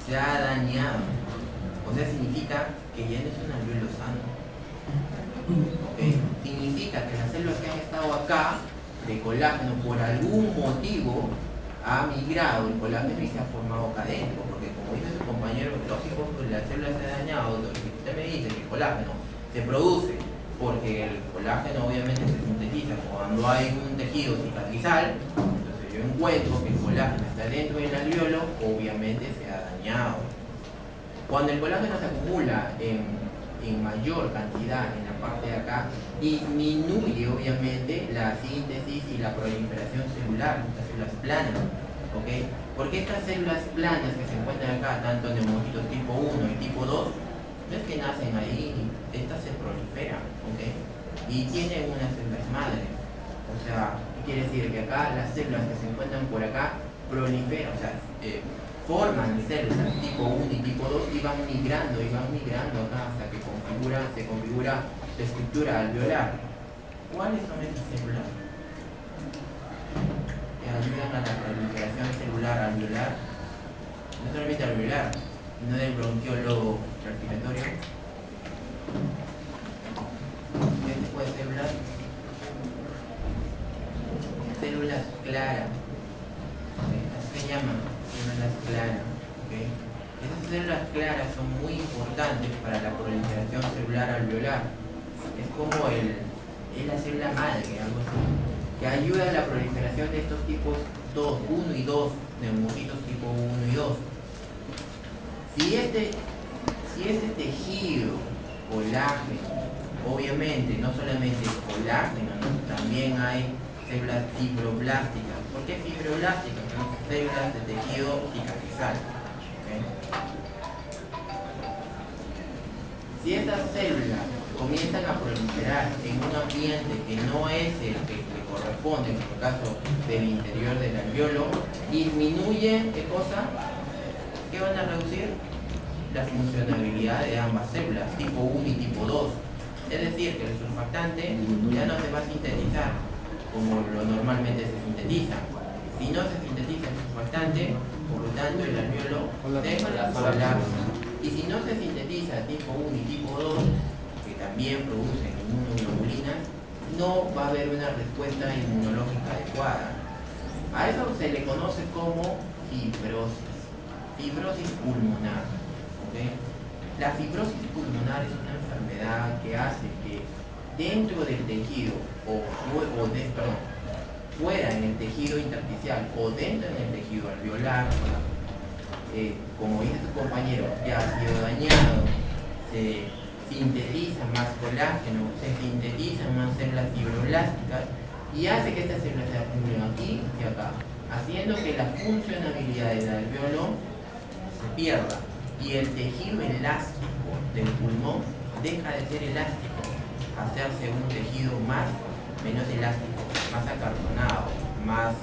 se ha dañado. O sea, significa que ya no es un alveolo sano. ¿Okay? Significa que las células que han estado acá de colágeno por algún motivo ha migrado el colágeno y se ha formado acá adentro, porque como dice su compañero, lógico, pues la célula se ha dañado. Si usted me dice que el colágeno se produce porque el colágeno obviamente se sintetiza cuando hay un tejido cicatrizal, entonces yo encuentro que el colágeno está dentro del alveolo, obviamente se ha dañado. Cuando el colágeno se acumula en mayor cantidad en la parte de acá, disminuye obviamente la síntesis y la proliferación celular, las células planas, ¿ok? Porque estas células planas que se encuentran acá, tanto neumocitos tipo 1 y tipo 2, no es que nacen ahí, estas se proliferan, ¿ok? Y tienen unas células madre. O sea, quiere decir que acá las células que se encuentran por acá proliferan, o sea, forman células tipo 1 y tipo 2 y van migrando acá hasta que se configura la estructura alveolar. ¿Cuáles son estas células? Que ayudan a la proliferación celular alveolar, no solamente alveolar, sino del bronquiolo respiratorio. ¿Qué tipo de células? Células claras. Así se llaman, células claras. ¿Okay? Esas células claras son muy importantes para la proliferación celular alveolar. Es como es la célula madre, algo así, que ayuda a la proliferación de estos tipos 2, 1 y 2, neumocitos tipo 1 y 2. Si este tejido, colágeno, obviamente no solamente colágeno, ¿no? También hay células fibroblásticas. ¿Por qué fibroblásticas? Son células de tejido cicatrizal. ¿Okay? Si estas células comienzan a proliferar en un ambiente que no es el que corresponde, en el caso del interior del alveolo, disminuyen, ¿qué cosa? ¿Qué van a reducir? La funcionabilidad de ambas células, tipo 1 y tipo 2. Es decir, que el surfactante ya no se va a sintetizar como lo normalmente se sintetiza. Si no se sintetiza el surfactante, por lo tanto el alveolo colapsa. Y si no se sintetiza tipo 1 y tipo 2, que también producen inmunoglobulinas, no va a haber una respuesta inmunológica adecuada. A eso se le conoce como fibrosis pulmonar. ¿Okay? La fibrosis pulmonar es una enfermedad que hace que dentro del tejido fuera en el tejido intersticial o dentro en el tejido alveolar, como dice tu compañero, ya ha sido dañado, se sintetiza más colágeno, se sintetizan más células fibroblásticas y hace que estas células se acumulen aquí y acá, haciendo que la funcionabilidad del alveolo se pierda y el tejido elástico del pulmón deja de ser elástico, hacerse un tejido menos elástico, más acartonado, más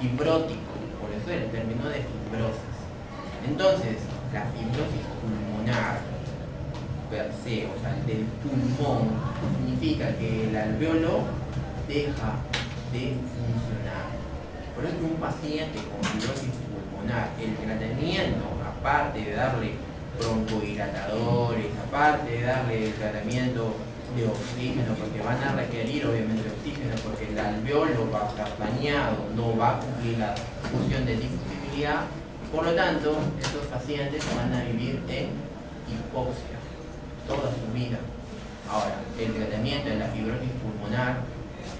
fibrótico, por eso el término de fibrosis. Entonces, la fibrosis pulmonar per se, o sea, del pulmón, significa que el alveolo deja de funcionar. Por eso un paciente con fibrosis pulmonar, el tratamiento, aparte de darle broncohilatadores, aparte de darle el tratamiento de oxígeno, porque van a requerir obviamente oxígeno, porque el alveolo va a estar dañado, no va a cumplir la función de difusibilidad, por lo tanto, estos pacientes van a vivir en hipoxia toda su vida. Ahora, el tratamiento de la fibrosis pulmonar,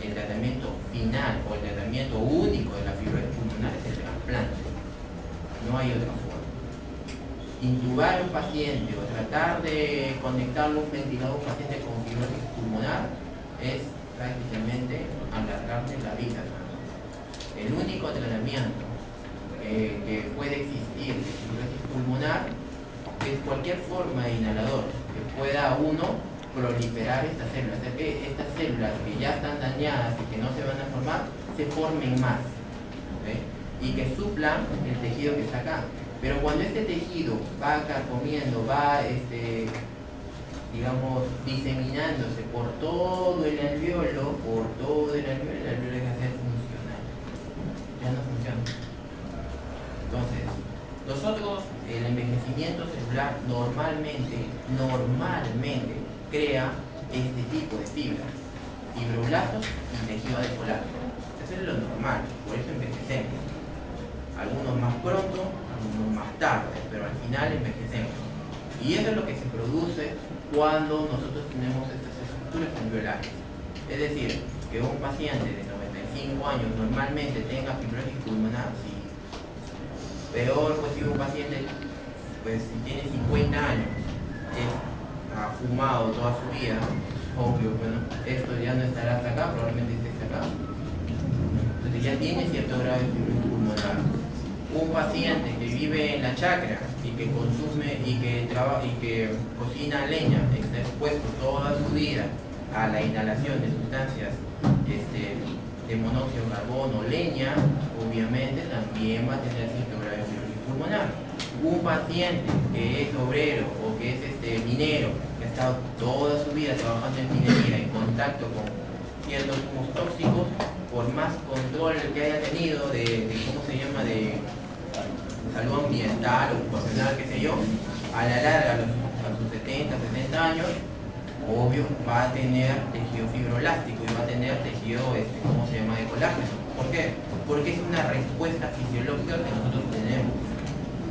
el tratamiento final o el tratamiento único de la fibrosis pulmonar es el trasplante. No hay otra forma. Intubar a un paciente o tratar de conectarlo a un ventilador a un paciente con fibrosis pulmonar es prácticamente alargarle la vida. El único tratamiento que puede existir de fibrosis pulmonar es cualquier forma de inhalador que pueda uno proliferar estas células, es que estas células que ya están dañadas y que no se van a formar, se formen más, ¿okay? Y que suplan el tejido que está acá. Pero cuando este tejido va carcomiendo, va digamos, diseminándose por todo el alveolo, el alveolo deja de ser funcional. Ya no funciona. Entonces, nosotros, el envejecimiento celular normalmente crea este tipo de fibras, fibroblastos y tejido de colágeno. Eso es lo normal, por eso envejecemos. Algunos más pronto, algunos más tarde, pero al final envejecemos. Y eso es lo que se produce cuando nosotros tenemos estas estructuras alveolares. Es decir, que un paciente de 95 años normalmente tenga fibrosis pulmonar, sí. Peor, pues si un paciente, pues si tiene 50 años, ha fumado toda su vida, obvio, bueno, esto ya no estará hasta acá, probablemente esté hasta acá. Entonces ya tiene cierto grado de fibrosis pulmonar. Un paciente que vive en la chacra y que consume y que cocina leña, está expuesto toda su vida a la inhalación de sustancias de monóxido de carbono, leña, obviamente también va a tener cierto grado de fibrosis pulmonar. Un paciente que es obrero o que es minero, que ha estado toda su vida trabajando en minería en contacto con ciertos humos tóxicos, por más control que haya tenido de ¿cómo se llama?, de salud ambiental, ocupacional, qué sé yo, a la larga, a sus 70, 60 años, obvio, va a tener tejido fibroelástico y va a tener tejido, ¿cómo se llama?, de colágeno. ¿Por qué? Porque es una respuesta fisiológica que nosotros tenemos.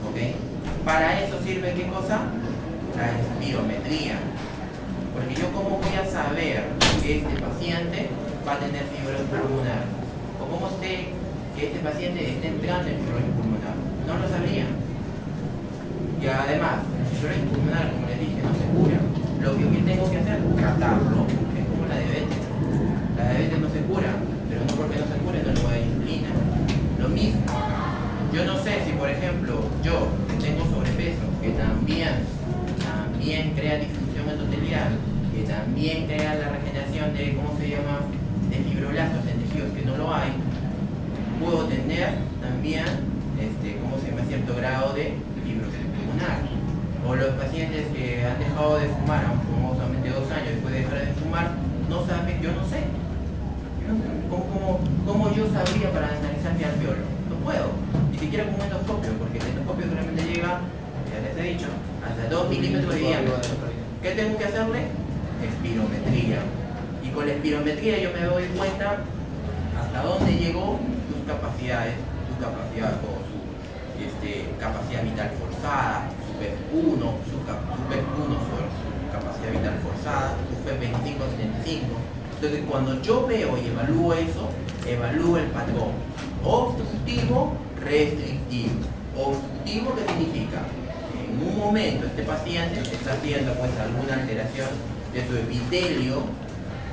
¿Ok? Para eso sirve, ¿qué cosa? La espirometría. Porque yo, ¿cómo voy a saber que este paciente va a tener fibrosis pulmonar? ¿O cómo sé que este paciente está entrando en fibrosis pulmonar? No lo sabría. Y además, la fibrosis pulmonar, como les dije, no se cura. Lo que tengo que hacer es tratarlo. Es como la diabetes. La diabetes no se cura, pero no porque no se cure no le voy a dar insulina. Lo mismo. Yo no sé si, por ejemplo, yo que tengo sobrepeso, que también crea disfunción endotelial, que también crea la regeneración de, ¿cómo se llama?, de fibroblastos en tejidos que no lo hay, puedo tener también, ¿cómo se llama?, cierto grado de fibrosis pulmonar. O los pacientes que han dejado de fumar, famosamente 2 años después de dejar de fumar, no saben, yo no sé. ¿Cómo yo sabría para analizar mi alveolo? No puedo, ni siquiera con un endoscopio, porque el endoscopio solamente llega, ya les he dicho, hasta 2 milímetros de diámetro. ¿Qué tengo que hacerle? Espirometría. Y con la espirometría yo me doy cuenta hasta dónde llegó sus capacidades, su capacidad vital forzada, su PEP1, su PEP1 sobre su capacidad vital forzada, su PEP 25-75. Entonces, cuando yo veo y evalúo eso, evalúo el patrón obstructivo, restrictivo. Obstructivo, ¿qué significa? Que en un momento este paciente está haciendo pues alguna alteración de su epitelio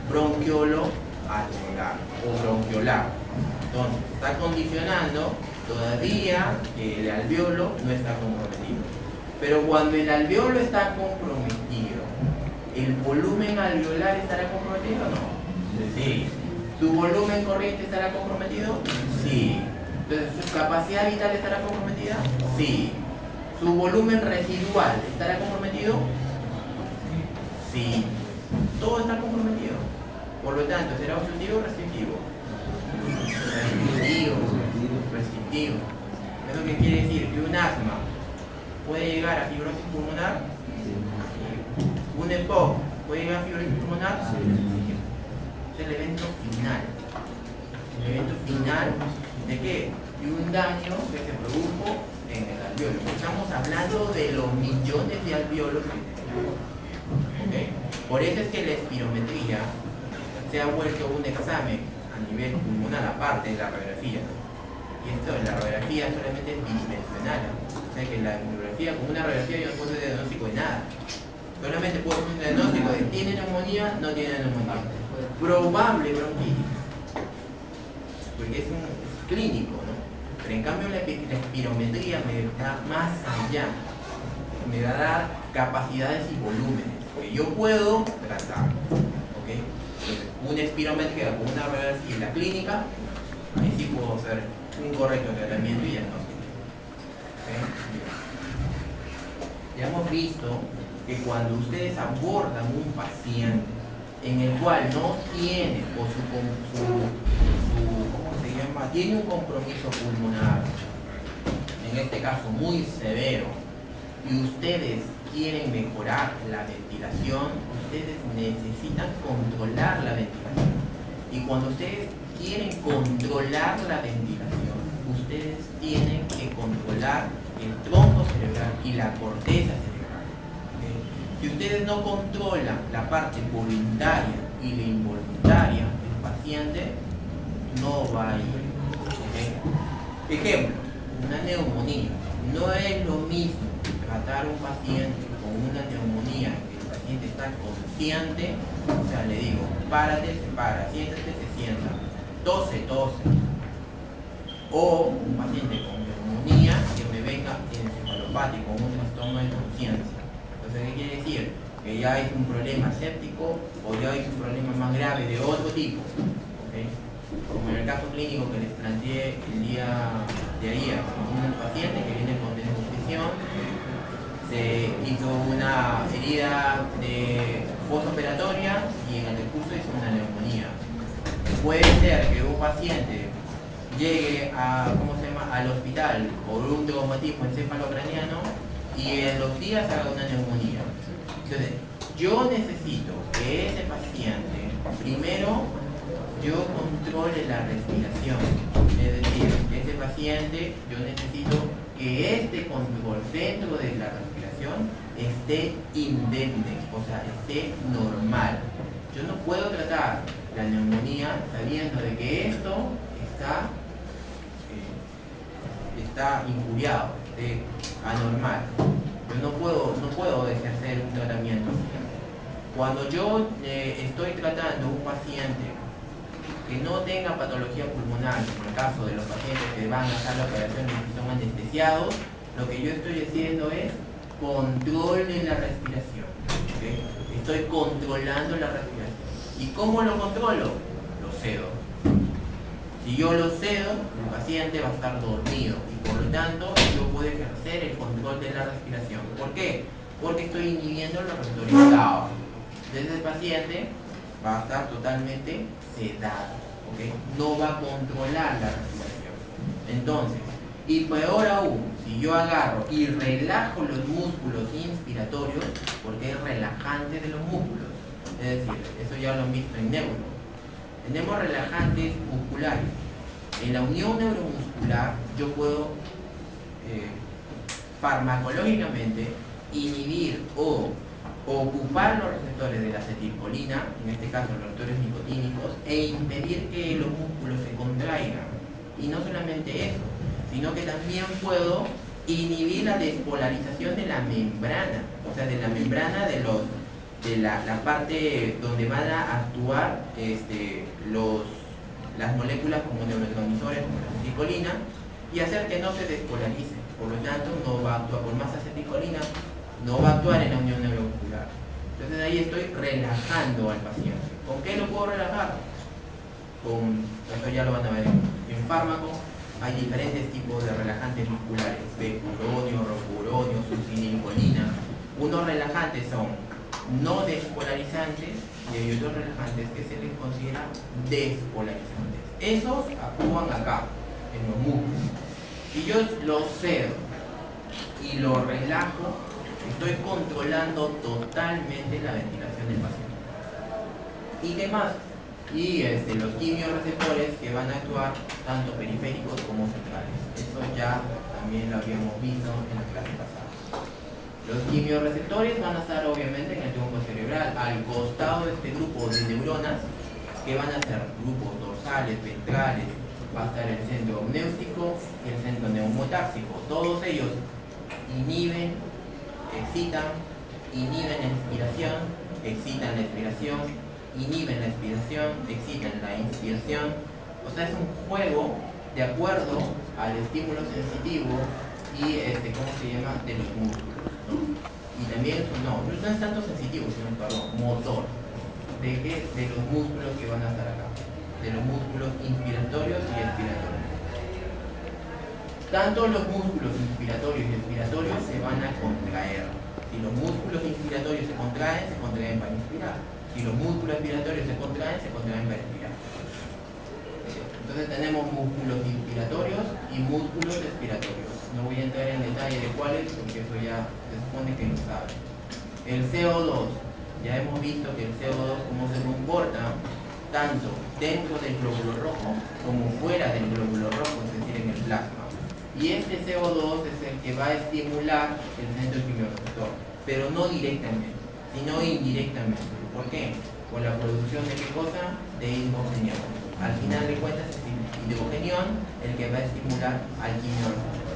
bronquiolo alveolar o bronquiolar. Entonces, está condicionando todavía que el alveolo no está comprometido. Pero cuando el alveolo está comprometido, ¿el volumen alveolar estará comprometido o no? Sí. ¿Su volumen corriente estará comprometido? Sí. Entonces, ¿su capacidad vital estará comprometida? Sí. ¿Su volumen residual estará comprometido? Sí. Todo está comprometido. Por lo tanto, ¿será obstructivo o restrictivo? Restrictivo. ¿Eso qué quiere decir? Que un asma puede llegar a fibrosis pulmonar. Un EPOC puede llegar a fibrosis pulmonar. Es el evento final. El evento final de qué? De un daño que se produjo en el alveolo. Estamos hablando de los millones de alveolos que tenemos. ¿Okay? Por eso es que la espirometría se ha vuelto un examen a nivel pulmonar, aparte de la radiografía. Y esto de la radiografía solamente es bidimensional. O sea que la radiografía, con una radiografía yo no puedo hacer diagnóstico de nada. Solamente puedo hacer un diagnóstico de ¿tiene neumonía? No tiene neumonía. Probable bronquitis. Porque es un clínico, ¿no? Pero en cambio la espirometría me da más allá. Me va a dar capacidades y volúmenes. Que yo puedo tratar. ¿Ok? Entonces, una espirometría con una radiografía en la clínica, ahí sí puedo hacer un correcto tratamiento y diagnóstico. ¿Okay? Ya hemos visto que cuando ustedes abordan un paciente en el cual no tiene o ¿cómo se llama? Tiene un compromiso pulmonar, en este caso muy severo, y ustedes quieren mejorar la ventilación, ustedes necesitan controlar la ventilación. Y cuando ustedes quieren controlar la ventilación, ustedes tienen que controlar el tronco cerebral y la corteza cerebral. ¿Okay? Si ustedes no controlan la parte voluntaria y la involuntaria del paciente, no va a ir. ¿Okay? Ejemplo, una neumonía. No es lo mismo tratar a un paciente con una neumonía que el paciente está consciente, o sea, le digo, párate, se para, siéntate, se sienta, tose, o un paciente con neumonía que me venga encefalopático, con un trastorno de conciencia. Entonces, ¿qué quiere decir? Que ya es un problema séptico o ya es un problema más grave de otro tipo. ¿Okay? Como en el caso clínico que les planteé el día de ayer, un paciente que viene con desnutrición, se hizo una herida de postoperatoria y en el decurso hizo una neumonía. Puede ser que un paciente llegue al hospital por un traumatismo encefalocraniano y en los días haga una neumonía. Entonces, yo necesito que ese paciente, primero, yo controle la respiración. Es decir, ese paciente, yo necesito que este control dentro de la respiración esté indemne, o sea, esté normal. Yo no puedo tratar la neumonía sabiendo de que esto está injuriado, anormal. Yo no puedo ejercer un tratamiento. Cuando yo estoy tratando a un paciente que no tenga patología pulmonar, en el caso de los pacientes que van a hacer la operación y son anestesiados, lo que yo estoy haciendo es control de la respiración. ¿Okay? Estoy controlando la respiración. ¿Y cómo lo controlo? Lo cedo. Si yo lo cedo, el paciente va a estar dormido y por lo tanto yo puedo ejercer el control de la respiración. ¿Por qué? Porque estoy inhibiendo los receptores GABA. Entonces el paciente va a estar totalmente sedado, ¿okay? No va a controlar la respiración. Entonces, y peor aún, si yo agarro y relajo los músculos inspiratorios, porque es relajante de los músculos, es decir, eso ya lo han visto en neuro. Tenemos relajantes musculares. En la unión neuromuscular yo puedo farmacológicamente inhibir o ocupar los receptores de la acetilcolina, en este caso los receptores nicotínicos, e impedir que los músculos se contraigan. Y no solamente eso, sino que también puedo inhibir la despolarización de la membrana, o sea, de la membrana de la parte donde van a actuar las moléculas como neurotransmisores, como la acetilcolina, y hacer que no se despolarice. Por lo tanto, no va a actuar por más acetilcolina, no va a actuar en la unión neuromuscular. Entonces ahí estoy relajando al paciente. ¿Con qué lo puedo relajar? Eso ya lo van a ver en fármaco. Hay diferentes tipos de relajantes musculares, becuronio, rocuronio, succinilcolina. Unos relajantes son no despolarizantes y hay otros relajantes que se les considera despolarizantes. Esos actúan acá, en los músculos. Si yo los cedo y lo relajo, estoy controlando totalmente la ventilación del paciente. ¿Y qué más? Y los quimioreceptores que van a actuar tanto periféricos como centrales. Eso ya también lo habíamos visto en la clase pasada. Los quimioreceptores van a estar obviamente en el tronco cerebral, al costado de este grupo de neuronas, que van a ser grupos dorsales, ventrales, va a estar el centro amnéutico y el centro neumotáxico. Todos ellos inhiben, excitan la inspiración, excitan la expiración, inhiben la expiración, excitan la inspiración. O sea, es un juego de acuerdo al estímulo sensitivo y de los músculos, ¿no? Y también no es tanto sensitivo, sino motor. De los músculos que van a estar acá, de los músculos inspiratorios y expiratorios. Tanto los músculos inspiratorios y expiratorios se van a contraer. Si los músculos inspiratorios se contraen para inspirar. Si los músculos expiratorios se contraen para expirar. Entonces tenemos músculos inspiratorios y músculos expiratorios. No voy a entrar en detalle de cuáles, porque eso ya se supone que lo saben. El CO2. Ya hemos visto que el CO2, cómo se comporta, tanto dentro del glóbulo rojo como fuera del glóbulo rojo, es decir, en el plasma. Y este CO2 es el que va a estimular el centro quimioreceptor, pero no directamente, sino indirectamente. ¿Por qué? Por la producción de qué cosa? De hidrogenión. Al final de cuentas es el hidrogenión el que va a estimular al quimioreceptor.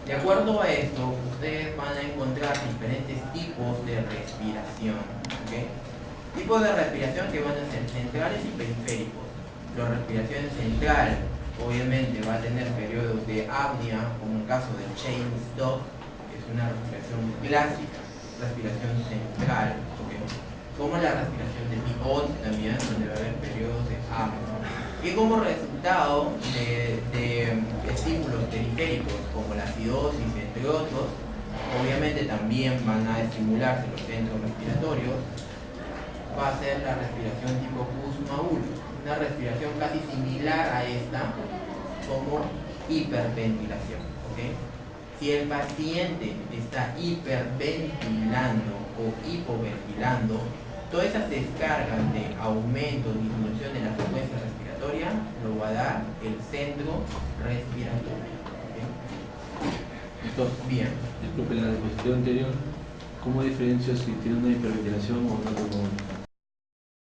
De acuerdo a esto, ustedes van a encontrar diferentes tipos de respiración. ¿Okay? Tipos de respiración que van a ser centrales y periféricos. La respiración central, obviamente, va a tener periodos de apnea, como el caso del Cheyne-Stokes, que es una respiración clásica, respiración central, ¿okay? Como la respiración de Picot también, donde va a haber periodos de apnea. Y como resultado de estímulos periféricos, como la acidosis, entre otros, obviamente también van a estimularse los centros respiratorios, va a ser la respiración tipo Kussmaul, una respiración casi similar a esta como hiperventilación. ¿Okay? Si el paciente está hiperventilando o hipoventilando, todas esas descargas de aumento o disminución de la frecuencia respiratoria lo va a dar el centro respiratorio. ¿Okay? Doctor, Bien. disculpe, en la diapositiva anterior, ¿cómo diferencio si tiene una hiperventilación o una pulmonía?